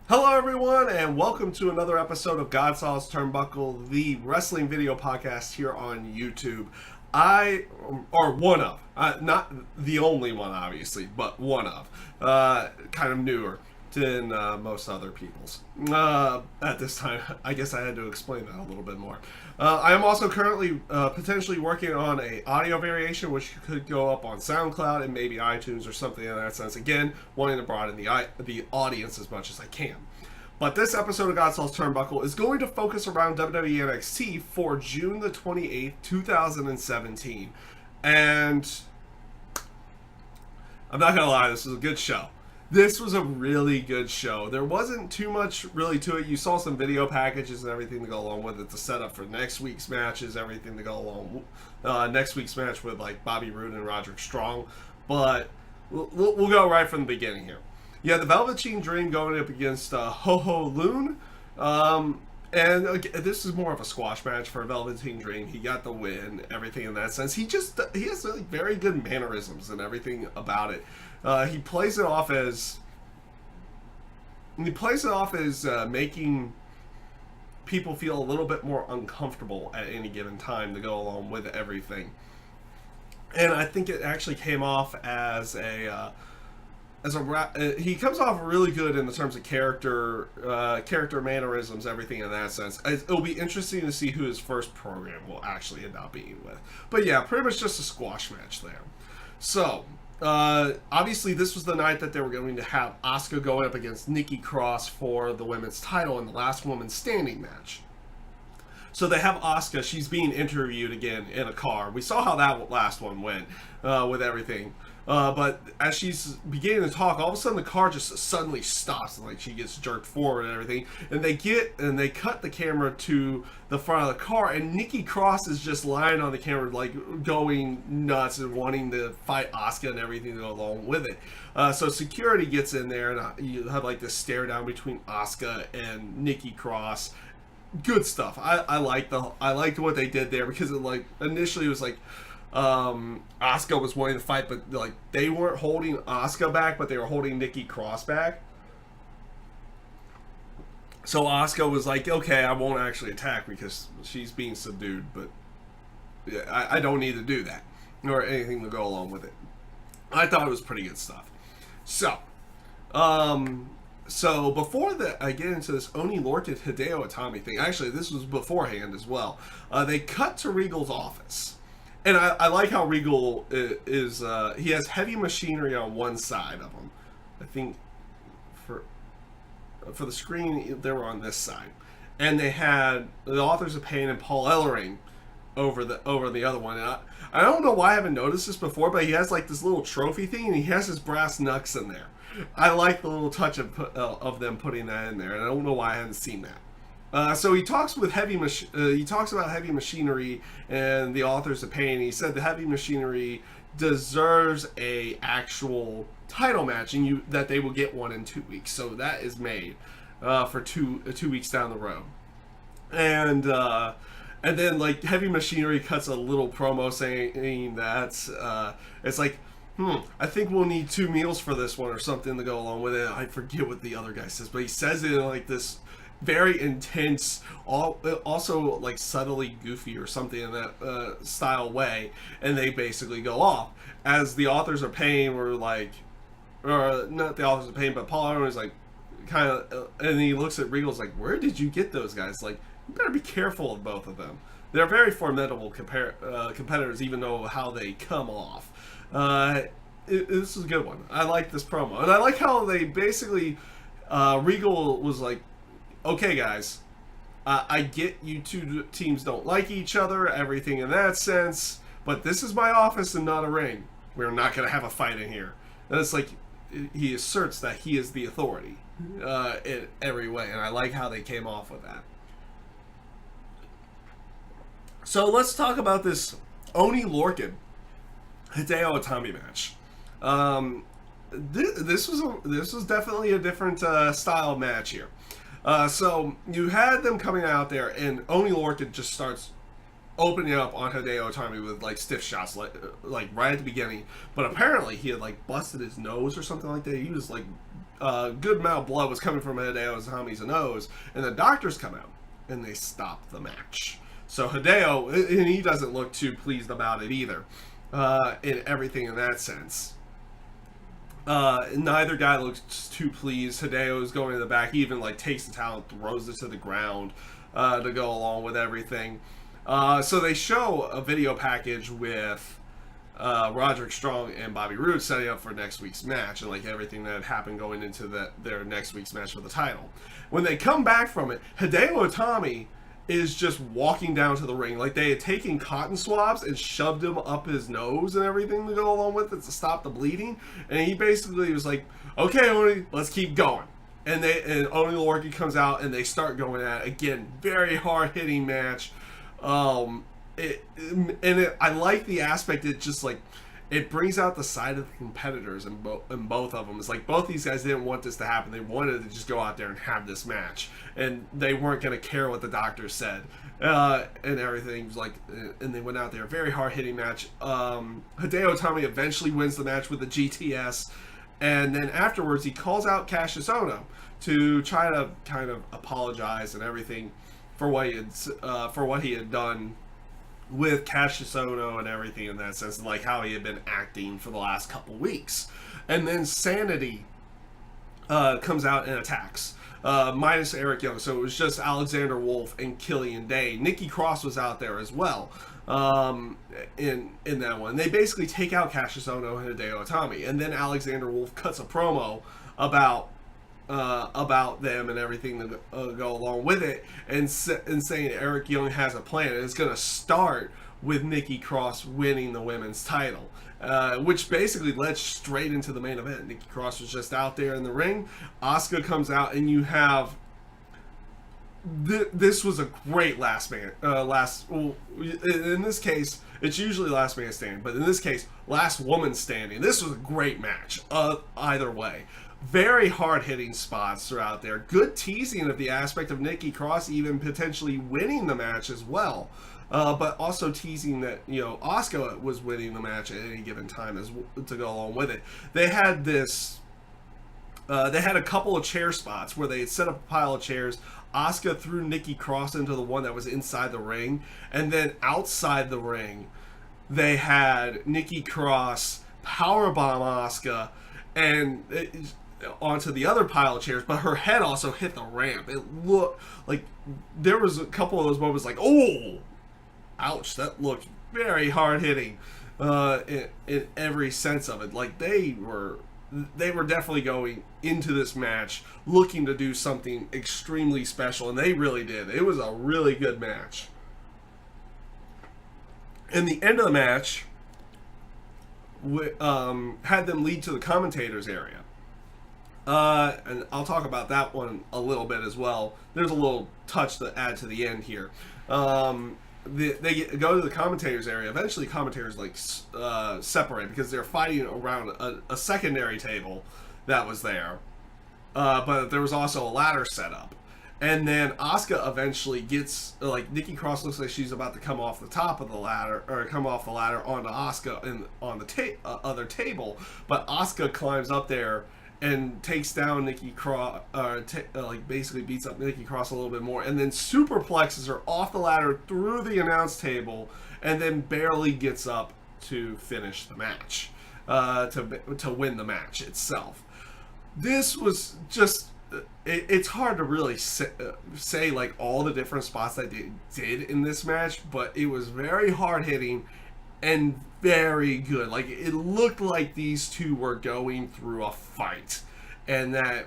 Hello, everyone, and welcome to another episode of GodSaw's Turnbuckle, the wrestling video podcast here on YouTube. Or one of, not the only one, obviously, but one of, kind of newer than most other people's. At this time, I guess I had to explain that a little bit more. I am also currently potentially working on a audio variation, which could go up on SoundCloud and maybe iTunes or something in that sense. Again, wanting to broaden the audience as much as I can. But this episode of GodSaw's Turnbuckle is going to focus around WWE NXT for June the 28th, 2017. And I'm not going to lie, this was a good show. This was a really good show. There wasn't too much really to it. You saw some video packages and everything to go along with it. The setup for next week's matches, everything to go along. Next week's match with like Bobby Roode and Roderick Strong. But we'll go right from the beginning here. Yeah, the Velveteen Dream going up against Ho Ho Loon. And this is more of a squash match for Velveteen Dream. He got the win, everything in that sense. He has like, very good mannerisms and everything about it. He plays it off as making people feel a little bit more uncomfortable at any given time to go along with everything. And I think it actually came off as he comes off really good in the terms of character mannerisms, everything in that sense. It'll be interesting to see who his first program will actually end up being with. But yeah, pretty much just a squash match there. So, obviously this was the night that they were going to have Asuka going up against Nikki Cross for the women's title in the last woman standing match. So they have Asuka, she's being interviewed again in a car. We saw how that last one went with everything. But as she's beginning to talk, all of a sudden the car just suddenly stops, and like she gets jerked forward and everything. And they cut the camera to the front of the car, and Nikki Cross is just lying on the camera, like going nuts and wanting to fight Asuka and everything to go along with it. So security gets in there, and you have like this stare down between Asuka and Nikki Cross. Good stuff. I liked what they did there, because it like initially it was like Asuka was wanting to fight, but like they weren't holding Asuka back, but they were holding Nikki Cross back. So Asuka was like, okay, I won't actually attack because she's being subdued, but yeah, I don't need to do that or anything to go along with it. I thought it was pretty good stuff. So before I get into this Oni Lorcan Hideo Itami thing, actually this was beforehand as well. They cut to Regal's office. And I like how Regal is, he has heavy machinery on one side of him. I think for the screen, they were on this side. And they had the Authors of Pain and Paul Ellering over the other one. And I don't know why I haven't noticed this before, but he has like this little trophy thing, and he has his brass knucks in there. I like the little touch of them putting that in there, and I don't know why I haven't seen that. So he talks with he talks about heavy machinery and the Authors of Pain. He said the heavy machinery deserves a actual title match, and that they will get one in 2 weeks. So that is made for two weeks down the road. And then like heavy machinery cuts a little promo saying that it's like, I think we'll need 2 meals for this one or something to go along with it. I forget what the other guy says, but he says it in like this very intense, also like subtly goofy or something in that style way, and they basically go off. As the Authors of Pain were like, or not the Authors of Pain, but Paul Ellering was like, kind of, and he looks at Regal's like, where did you get those guys? Like, you better be careful of both of them. They're very formidable competitors, even though how they come off. This is a good one. I like this promo, and I like how they basically Regal was like, okay guys, I get you two teams don't like each other, everything in that sense, but this is my office and not a ring. We're not going to have a fight in here. And it's like he asserts that he is the authority in every way, and I like how they came off with that. So let's talk about this Oni Lorcan Hideo Itami match. This was definitely a different style match here. So you had them coming out there, and Oni Lorcan just starts opening up on Hideo Itami with like stiff shots, like right at the beginning. But apparently he had like busted his nose or something like that. He was like good amount of blood was coming from Hideo Itami's nose, and the doctors come out and they stop the match. So Hideo, and he doesn't look too pleased about it either, in everything in that sense. Neither guy looks too pleased. Hideo is going to the back. He even like takes the towel and throws it to the ground to go along with everything. So they show a video package with Roderick Strong and Bobby Roode setting up for next week's match and like everything that had happened going into their next week's match for the title. When they come back from it, Hideo Itami is just walking down to the ring like they had taken cotton swabs and shoved him up his nose and everything to go along with it to stop the bleeding. And he basically was like, "Okay, Oni, let's keep going." And Oni Lorcan comes out and they start going at it again. Very hard hitting match. I like the aspect. It just like it brings out the side of the competitors in both of them. It's like both these guys didn't want this to happen. They wanted to just go out there and have this match, and they weren't going to care what the doctor said and everything. It was like, and they went out there. Very hard hitting match. Hideo Itami eventually wins the match with the GTS, and then afterwards he calls out Cassius Ohno to try to kind of apologize and everything for what he had done with Cassius Ohno and everything in that sense, like how he had been acting for the last couple weeks. And then Sanity comes out and attacks, minus Eric Young. So it was just Alexander Wolf and Killian Day. Nikki Cross was out there as well in that one. They basically take out Cassius Ohno and Hideo Itami, and then Alexander Wolf cuts a promo about them and everything to go along with it, and saying Eric Young has a plan, and it's going to start with Nikki Cross winning the women's title, which basically led straight into the main event. Nikki Cross was just out there in the ring. Asuka comes out, and you have this was a great in this case it's usually last man standing, but in this case last woman standing. This was a great match either way. Very hard-hitting spots throughout there. Good teasing of the aspect of Nikki Cross even potentially winning the match as well. But also teasing that, Asuka was winning the match at any given time to go along with it. They had this... they had a couple of chair spots where they had set up a pile of chairs. Asuka threw Nikki Cross into the one that was inside the ring. And then outside the ring, they had Nikki Cross powerbomb Asuka and... onto the other pile of chairs, but her head also hit the ramp. It looked like there was a couple of those moments like, oh, ouch, that looked very hard hitting in every sense of it. Like they were definitely going into this match looking to do something extremely special, and they really did. It was a really good match. And the end of the match had them lead to the commentators area. And I'll talk about that one a little bit as well. There's a little touch to add to the end here. They go to the commentators area. Eventually, commentators separate because they're fighting around a secondary table that was there. But there was also a ladder set up. And then Asuka eventually gets, Nikki Cross looks like she's about to come off the top of the ladder, or come off the ladder onto Asuka on the other table. But Asuka climbs up there and takes down Nikki Cross, basically beats up Nikki Cross a little bit more, and then superplexes her off the ladder through the announce table, and then barely gets up to finish the match, to win the match itself. This was just, it's hard to really say like all the different spots that they did in this match, but it was very hard hitting and very good. Like, it looked like these two were going through a fight, and that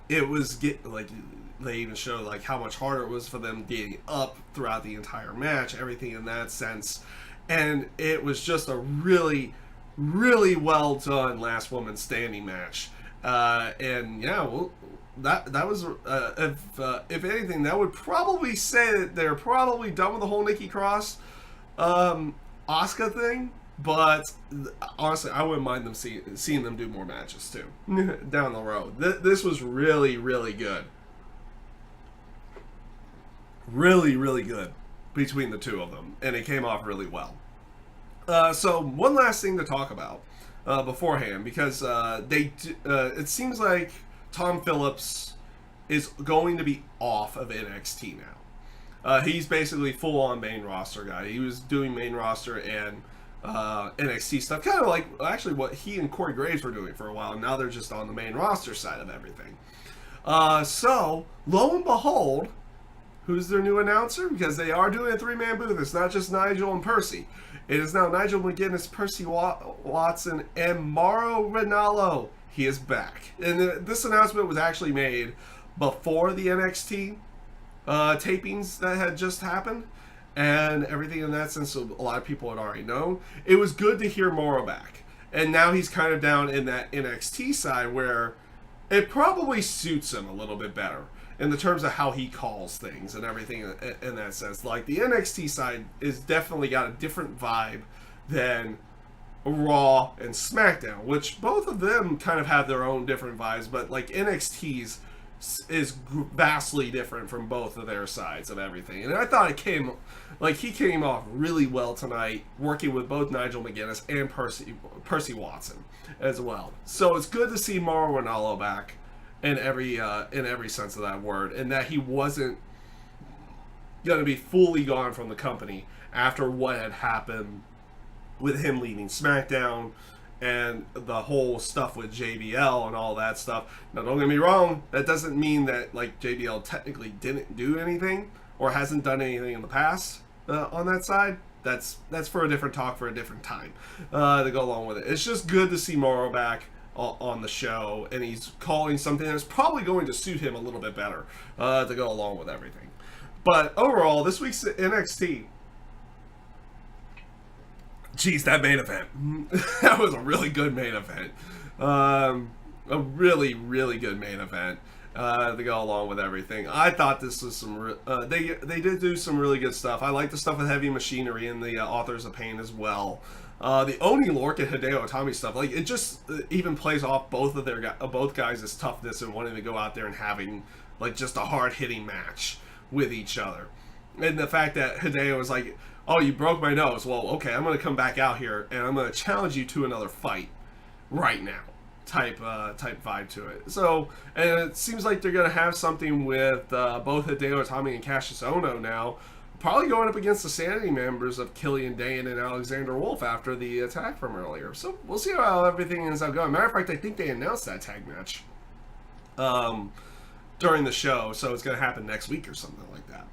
it was they even showed like how much harder it was for them getting up throughout the entire match, everything in that sense. And it was just a really, really well done last woman standing match. And yeah, well, that was if anything, that would probably say that they're probably done with the whole Nikki Cross Asuka thing, but honestly, I wouldn't mind them seeing them do more matches too down the road. This was really, really good. Really, really good between the two of them, and it came off really well. So one last thing to talk about beforehand, because it seems like Tom Phillips is going to be off of NXT now. He's basically full on main roster guy. He was doing main roster and NXT stuff, kind of like actually what he and Corey Graves were doing for a while. Now they're just on the main roster side of everything. So lo and behold, who's their new announcer? Because they are doing a 3-man booth. It's not just Nigel and Percy. It is now Nigel McGuinness, Percy Watson, and Mauro Ranallo. He is back. And this announcement was actually made before the NXT tapings that had just happened. And everything in that sense, so a lot of people had already known. It was good to hear Mauro back. And now he's kind of down in that NXT side where it probably suits him a little bit better in the terms of how he calls things and everything in that sense. Like, the NXT side is definitely got a different vibe than Raw and SmackDown, which both of them kind of have their own different vibes, but like NXT's is vastly different from both of their sides of everything. And I thought he came off really well tonight, working with both Nigel McGuinness and Percy Watson as well. So it's good to see Mauro Ranallo back in every sense of that word, and that he wasn't going to be fully gone from the company after what had happened with him leaving SmackDown and the whole stuff with JBL and all that stuff. Now, don't get me wrong, that doesn't mean that like JBL technically didn't do anything or hasn't done anything in the past on that side. That's for a different talk for a different time to go along with it. It's just good to see Mauro back on the show, and he's calling something that's probably going to suit him a little bit better to go along with everything. But overall, this week's NXT, geez, that main event. That was a really good main event. A really, really good main event to go along with everything. I thought this was some... they did do some really good stuff. I like the stuff with Heavy Machinery and the Authors of Pain as well. The Oni Lorcan and Hideo Itami stuff, like, it just even plays off both guys' toughness and wanting to go out there and having like just a hard-hitting match with each other. And the fact that Hideo was like, oh, you broke my nose. Well, okay, I'm going to come back out here and I'm going to challenge you to another fight right now. Type vibe to it. So, and it seems like they're going to have something with both Hideo Itami and Cassius Ohno now, probably going up against the Sanity members of Killian Dane and Alexander Wolf after the attack from earlier. So we'll see how everything ends up going. Matter of fact, I think they announced that tag match during the show, so it's going to happen next week or something like that.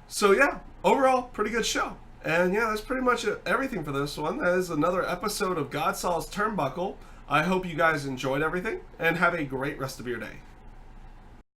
So yeah, overall, pretty good show. And yeah, that's pretty much everything for this one. That is another episode of GodSaw's Turnbuckle. I hope you guys enjoyed everything, and have a great rest of your day.